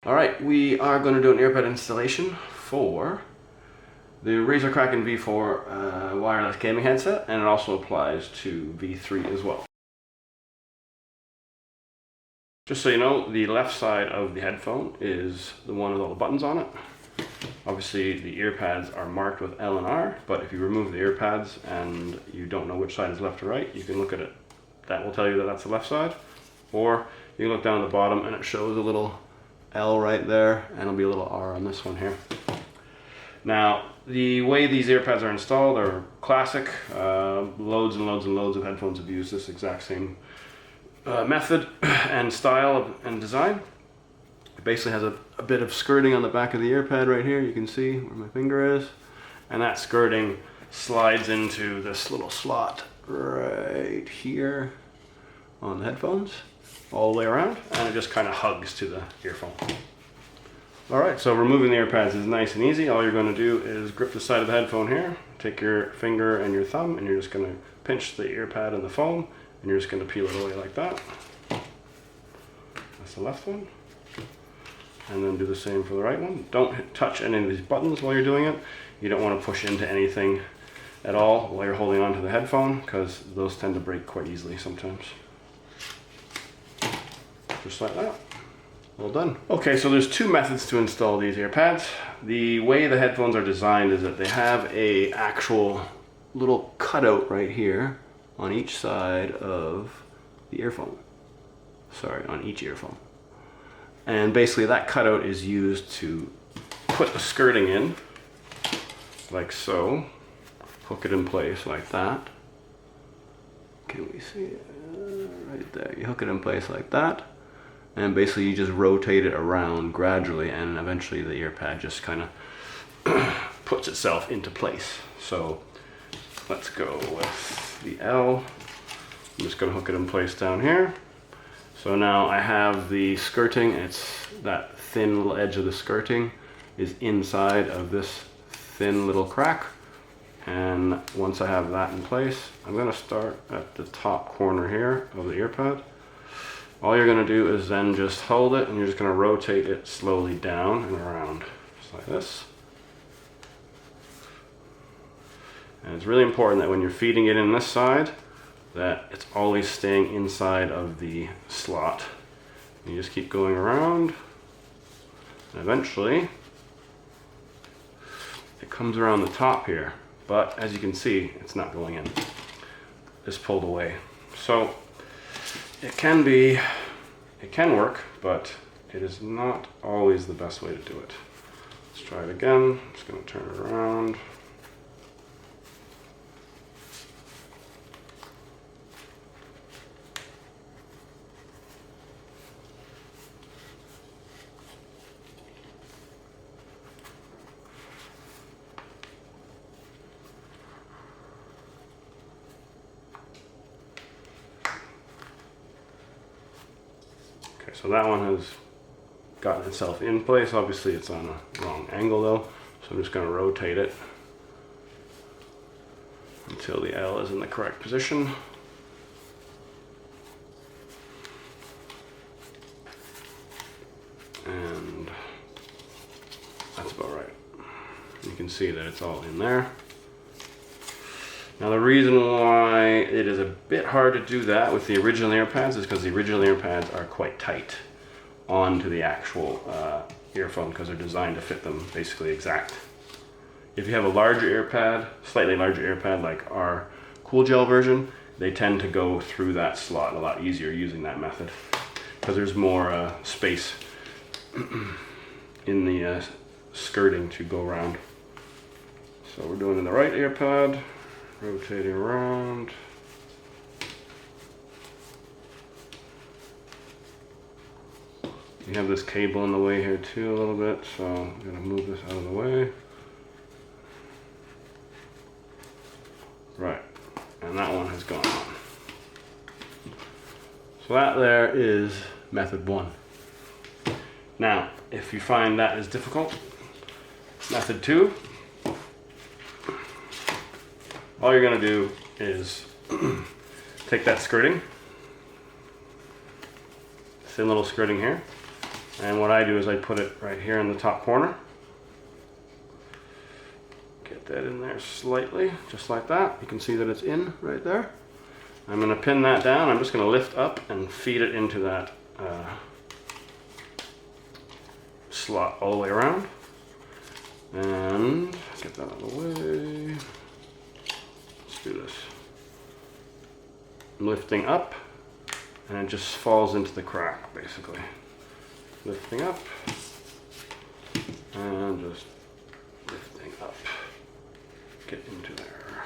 Alright, we are going to do an earbud installation for the Razer Kraken V4 wireless gaming headset, and it also applies to V3 as well. Just so you know, the left side of the headphone is the one with all the buttons on it. Obviously the ear pads are marked with L and R, but if you remove the ear pads and you don't know which side is left or right, you can look at it. That will tell you that that's the left side. Or you can look down at the bottom and it shows a little L right there, and it'll be a little R on this one here. Now, the way these ear pads are installed are classic. Loads and loads and loads of headphones have used this exact same method and style and design. It basically has a bit of skirting on the back of the ear pad right here. You can see where my finger is. And that skirting slides into this little slot right here on the headphones, all the way around, and it just kind of hugs to the earphone. Alright, so removing the ear pads is nice and easy. All you're going to do is grip the side of the headphone here, take your finger and your thumb, and you're just going to pinch the ear pad and the foam, and you're just going to peel it away like that. That's the left one. And then do the same for the right one. Don't touch any of these buttons while you're doing it. You don't want to push into anything at all while you're holding onto the headphone, because those tend to break quite easily sometimes. Just like that. Well done. Okay, so there's two methods to install these ear pads. The way the headphones are designed is that they have a actual little cutout right here on each side of the earphone. Sorry, on each earphone. And basically that cutout is used to put the skirting in, like so. Hook it in place like that. Can we see it? Right there. You hook it in place like that. And basically you just rotate it around gradually, and eventually the ear pad just kind of puts itself into place. So let's go with the L. I'm just going to hook it in place down here. So now I have the skirting. It's that thin little edge of the skirting is inside of this thin little crack. And once I have that in place, I'm going to start at the top corner here of the ear pad. All you're going to do is then just hold it, and you're just going to rotate it slowly down and around, just like this. And it's really important that when you're feeding it in this side, that it's always staying inside of the slot. And you just keep going around, and eventually it comes around the top here. But as you can see, it's not going in. It's pulled away. So it can work, but it is not always the best way to do it. Let's try it again. I'm just going to turn it around. So that one has gotten itself in place. Obviously it's on a wrong angle though, so I'm just going to rotate it until the L is in the correct position. And that's about right. You can see that it's all in there. Now the reason why it is a bit hard to do that with the original ear pads is because the original ear pads are quite tight onto the actual earphone, because they're designed to fit them basically exact. If you have a larger ear pad, slightly larger ear pad like our Cool Gel version, they tend to go through that slot a lot easier using that method, because there's more space in the skirting to go around. So we're doing in the right ear pad. Rotating around. You have this cable in the way here too a little bit, so I'm going to move this out of the way. Right, and that one has gone on. So that there is method one. Now, if you find that is difficult, method two, all you're going to do is take that skirting, thin little skirting here, And what I do is I put it right here in the top corner. Get that in there slightly, just like that. You can see that it's in right there. I'm going to pin that down. I'm just going to lift up and feed it into that slot all the way around. And get that out of the way. Let's do this. I'm lifting up, and it just falls into the crack, basically. Lifting up, and just lifting up. Get into there.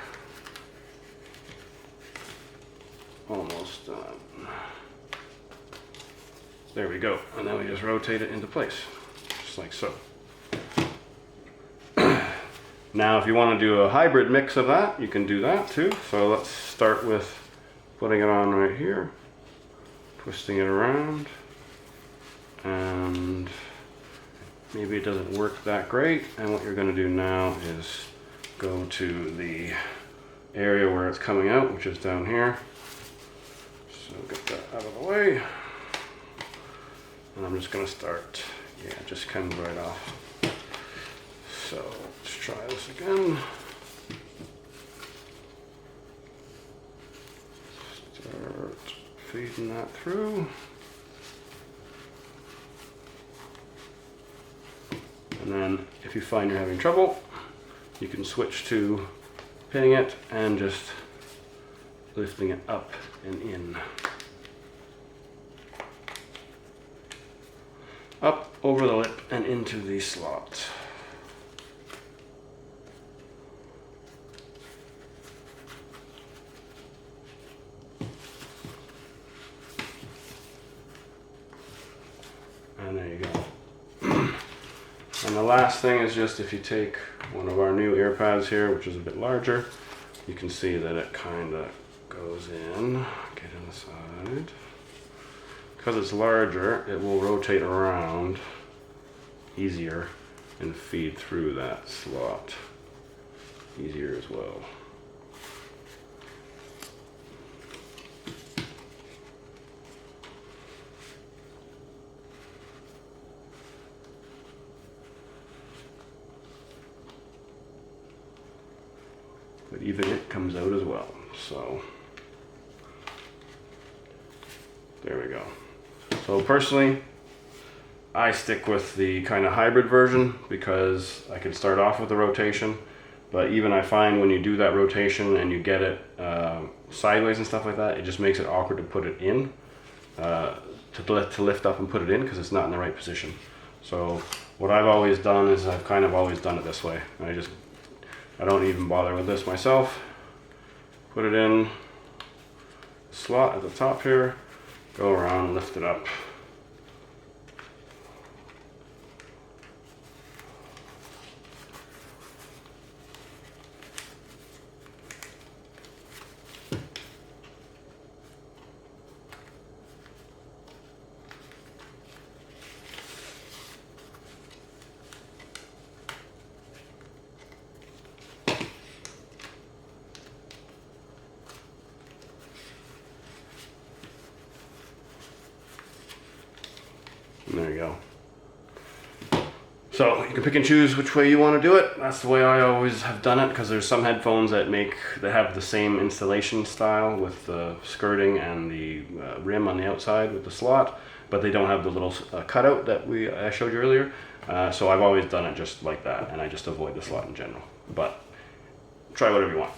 Almost done. There we go. And then we just rotate it into place, just like so. Now, if you want to do a hybrid mix of that, you can do that too. So let's start with putting it on right here, twisting it around, and maybe it doesn't work that great. And what you're going to do now is go to the area where it's coming out, which is down here. So get that out of the way. And I'm just going to start, yeah, it just comes right off. So let's try this again. Start feeding that through. And then if you find you're having trouble, you can switch to pinning it and just lifting it up and in. Up over the lip and into the slot. And there you go. And the last thing is just if you take one of our new ear pads here, which is a bit larger, you can see that it kind of goes in. Get inside. Because it's larger, it will rotate around easier and feed through that slot easier as well. But even it comes out as well, so there we go. So personally, I stick with the kind of hybrid version because I can start off with the rotation, but even I find when you do that rotation and you get it sideways and stuff like that, it just makes it awkward to put it in, to lift up and put it in because it's not in the right position. So what I've always done is I've kind of always done it this way. I don't even bother with this myself. Put it in the slot at the top here, go around, lift it up. And there you go. So you can pick and choose which way you want to do it. That's the way I always have done it, because there's some headphones that have the same installation style with the skirting and the rim on the outside with the slot, but they don't have the little cutout that I showed you earlier. So I've always done it just like that, and I just avoid the slot in general. But try whatever you want.